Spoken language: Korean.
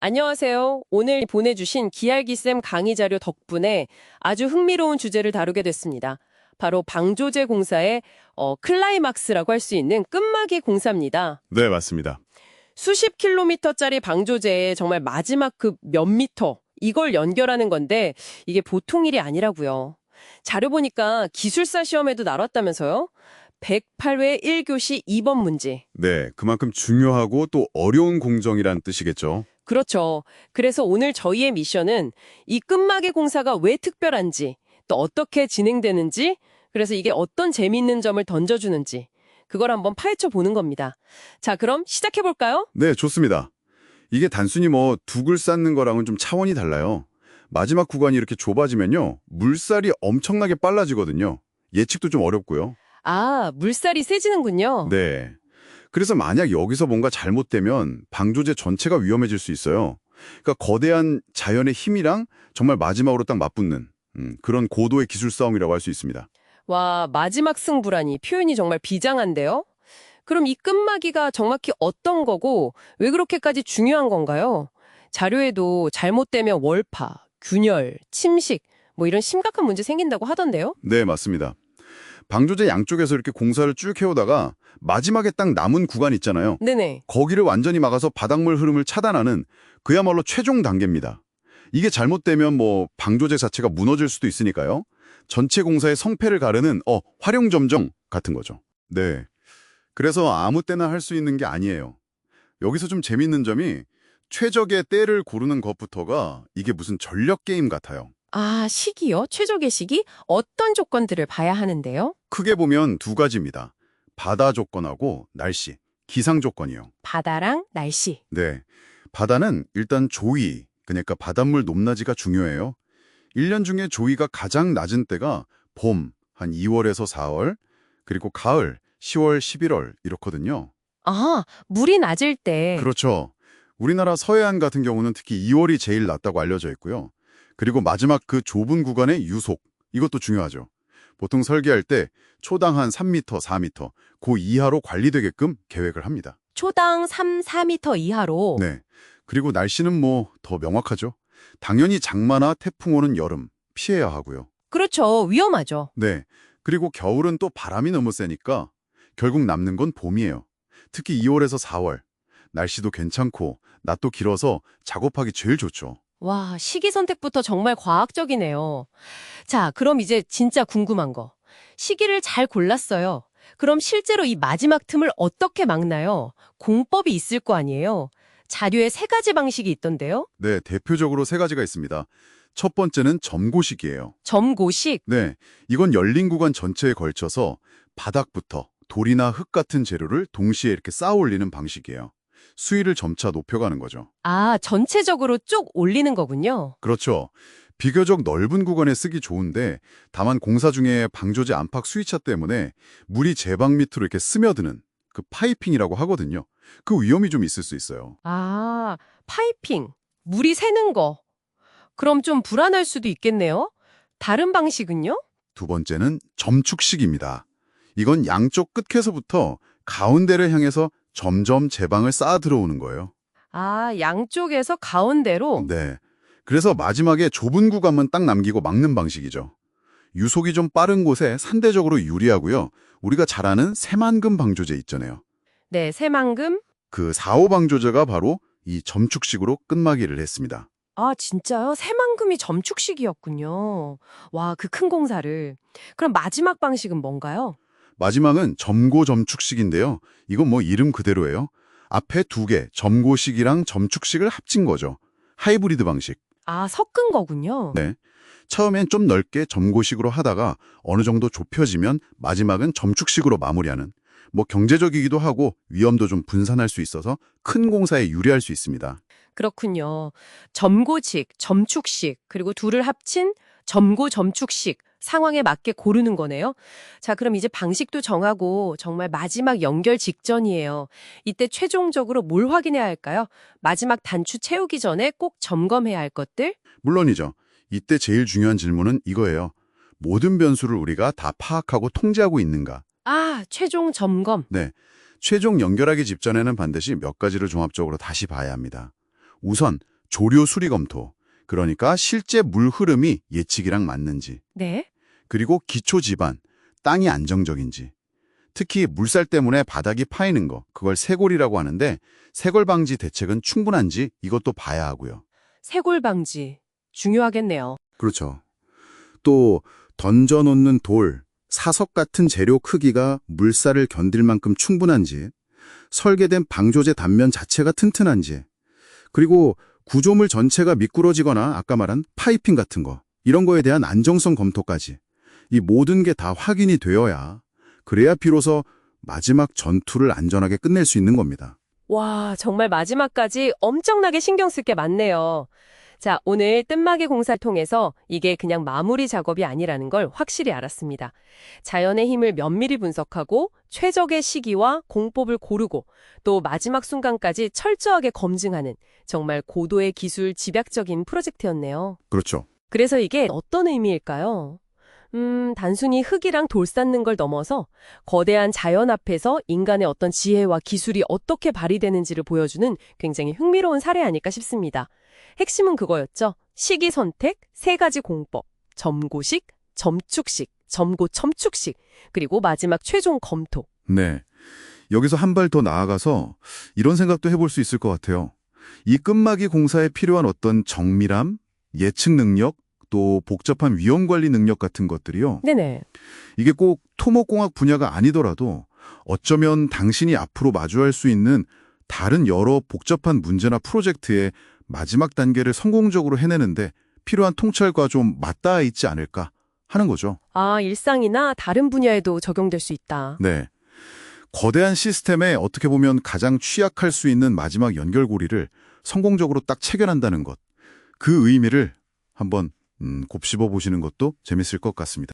안녕하세요. 오늘 보내주신 기알기쌤 강의 자료 덕분에 아주 흥미로운 주제를 다루게 됐습니다. 바로 방조제 공사의 클라이막스라고 할 수 있는 끝막이 공사입니다. 네, 맞습니다. 수십 킬로미터짜리 방조제의 정말 마지막 그 몇 미터, 이걸 연결하는 건데 이게 보통 일이 아니라고요. 자료 보니까 기술사 시험에도 나왔다면서요? 108회 1교시 2번 문제. 네, 그만큼 중요하고 또 어려운 공정이란 뜻이겠죠. 그렇죠. 그래서 오늘 저희의 미션은 이 끝막의 공사가 왜 특별한지, 또 어떻게 진행되는지, 그래서 이게 어떤 재미있는 점을 던져주는지, 그걸 한번 파헤쳐 보는 겁니다. 자, 그럼 시작해볼까요? 네, 좋습니다. 이게 단순히 둑을 쌓는 거랑은 좀 차원이 달라요. 마지막 구간이 이렇게 좁아지면요, 물살이 엄청나게 빨라지거든요. 예측도 좀 어렵고요. 아, 물살이 세지는군요. 네. 그래서 만약 여기서 뭔가 잘못되면 방조제 전체가 위험해질 수 있어요. 그러니까 거대한 자연의 힘이랑 정말 마지막으로 딱 맞붙는 그런 고도의 기술 싸움이라고 할 수 있습니다. 와, 마지막 승부라니 표현이 정말 비장한데요? 그럼 이 끝막이가 정확히 어떤 거고, 왜 그렇게까지 중요한 건가요? 자료에도 잘못되면 월파, 균열, 침식, 뭐 이런 심각한 문제 생긴다고 하던데요? 네, 맞습니다. 방조제 양쪽에서 이렇게 공사를 쭉 해오다가 마지막에 딱 남은 구간 있잖아요. 네네. 거기를 완전히 막아서 바닷물 흐름을 차단하는 그야말로 최종 단계입니다. 이게 잘못되면 방조제 자체가 무너질 수도 있으니까요. 전체 공사의 성패를 가르는 활용점정 같은 거죠. 네. 그래서 아무 때나 할 수 있는 게 아니에요. 여기서 좀 재밌는 점이 최적의 때를 고르는 것부터가 이게 무슨 전력 게임 같아요. 아, 시기요? 최적의 시기? 어떤 조건들을 봐야 하는데요? 크게 보면 두 가지입니다. 바다 조건하고 날씨, 기상 조건이요. 바다랑 날씨. 네. 바다는 일단 조위, 그러니까 바닷물 높낮이가 중요해요. 1년 중에 조위가 가장 낮은 때가 봄, 한 2월에서 4월, 그리고 가을, 10월, 11월 이렇거든요. 아, 물이 낮을 때. 그렇죠. 우리나라 서해안 같은 경우는 특히 2월이 제일 낮다고 알려져 있고요. 그리고 마지막 그 좁은 구간의 유속, 이것도 중요하죠. 보통 설계할 때 초당 한 3m, 4m, 그 이하로 관리되게끔 계획을 합니다. 초당 3, 4미터 이하로. 네. 그리고 날씨는 더 명확하죠. 당연히 장마나 태풍 오는 여름 피해야 하고요. 그렇죠. 위험하죠. 네. 그리고 겨울은 또 바람이 너무 세니까 결국 남는 건 봄이에요. 특히 2월에서 4월. 날씨도 괜찮고 낮도 길어서 작업하기 제일 좋죠. 와, 시기 선택부터 정말 과학적이네요. 자, 그럼 이제 진짜 궁금한 거. 시기를 잘 골랐어요. 그럼 실제로 이 마지막 틈을 어떻게 막나요? 공법이 있을 거 아니에요? 자료에 세 가지 방식이 있던데요? 네, 대표적으로 세 가지가 있습니다. 첫 번째는 점고식이에요. 점고식. 네, 이건 열린 구간 전체에 걸쳐서 바닥부터 돌이나 흙 같은 재료를 동시에 이렇게 쌓아 올리는 방식이에요. 수위를 점차 높여가는 거죠. 아, 전체적으로 쭉 올리는 거군요. 그렇죠. 비교적 넓은 구간에 쓰기 좋은데 다만 공사 중에 방조제 안팎 수위차 때문에 물이 제방 밑으로 이렇게 스며드는 그 파이핑이라고 하거든요. 그 위험이 좀 있을 수 있어요. 아, 파이핑. 물이 새는 거. 그럼 좀 불안할 수도 있겠네요. 다른 방식은요? 두 번째는 점축식입니다. 이건 양쪽 끝에서부터 가운데를 향해서 점점 제방을 쌓아 들어오는 거예요. 아, 양쪽에서 가운데로? 네. 그래서 마지막에 좁은 구간만 딱 남기고 막는 방식이죠. 유속이 좀 빠른 곳에 상대적으로 유리하고요. 우리가 잘 아는 새만금 방조제 있잖아요. 네, 새만금. 그 4호 방조제가 바로 이 점축식으로 끝마기를 했습니다. 아, 진짜요? 새만금이 점축식이었군요. 와, 그 큰 공사를. 그럼 마지막 방식은 뭔가요? 마지막은 점고 점축식인데요. 이건 이름 그대로예요. 앞에 두 개, 점고식이랑 점축식을 합친 거죠. 하이브리드 방식. 아, 섞은 거군요. 네. 처음엔 좀 넓게 점고식으로 하다가 어느 정도 좁혀지면 마지막은 점축식으로 마무리하는 경제적이기도 하고 위험도 좀 분산할 수 있어서 큰 공사에 유리할 수 있습니다. 그렇군요. 점고식, 점축식, 그리고 둘을 합친 점고 점축식 상황에 맞게 고르는 거네요. 자, 그럼 이제 방식도 정하고 정말 마지막 연결 직전이에요. 이때 최종적으로 뭘 확인해야 할까요? 마지막 단추 채우기 전에 꼭 점검해야 할 것들? 물론이죠. 이때 제일 중요한 질문은 이거예요. 모든 변수를 우리가 다 파악하고 통제하고 있는가? 아, 최종 점검. 네. 최종 연결하기 직전에는 반드시 몇 가지를 종합적으로 다시 봐야 합니다. 우선 조류 수리 검토, 그러니까 실제 물 흐름이 예측이랑 맞는지, 네. 그리고 기초 지반, 땅이 안정적인지, 특히 물살 때문에 바닥이 파이는 거, 그걸 새골이라고 하는데 새골 방지 대책은 충분한지 이것도 봐야 하고요. 새골 방지 중요하겠네요. 그렇죠. 또 던져놓는 돌, 사석 같은 재료 크기가 물살을 견딜 만큼 충분한지, 설계된 방조제 단면 자체가 튼튼한지, 그리고 구조물 전체가 미끄러지거나 아까 말한 파이핑 같은 거, 이런 거에 대한 안정성 검토까지 이 모든 게 다 확인이 되어야 그래야 비로소 마지막 전투를 안전하게 끝낼 수 있는 겁니다. 와, 정말 마지막까지 엄청나게 신경 쓸 게 많네요. 자, 오늘 뜸막이 공사를 통해서 이게 그냥 마무리 작업이 아니라는 걸 확실히 알았습니다. 자연의 힘을 면밀히 분석하고 최적의 시기와 공법을 고르고 또 마지막 순간까지 철저하게 검증하는 정말 고도의 기술 집약적인 프로젝트였네요. 그렇죠. 그래서 이게 어떤 의미일까요? 단순히 흙이랑 돌 쌓는 걸 넘어서 거대한 자연 앞에서 인간의 어떤 지혜와 기술이 어떻게 발휘되는지를 보여주는 굉장히 흥미로운 사례 아닐까 싶습니다. 핵심은 그거였죠. 시기 선택, 세 가지 공법, 점고식, 점축식, 점고 첨축식, 그리고 마지막 최종 검토. 네. 여기서 한 발 더 나아가서 이런 생각도 해볼 수 있을 것 같아요. 이 끝막이 공사에 필요한 어떤 정밀함, 예측 능력, 또 복잡한 위험 관리 능력 같은 것들이요. 네네. 이게 꼭 토목공학 분야가 아니더라도 어쩌면 당신이 앞으로 마주할 수 있는 다른 여러 복잡한 문제나 프로젝트의 마지막 단계를 성공적으로 해내는데 필요한 통찰과 좀 맞닿아 있지 않을까 하는 거죠. 아, 일상이나 다른 분야에도 적용될 수 있다. 네. 거대한 시스템에 어떻게 보면 가장 취약할 수 있는 마지막 연결고리를 성공적으로 딱 체결한다는 것. 그 의미를 한번 곱씹어 보시는 것도 재밌을 것 같습니다.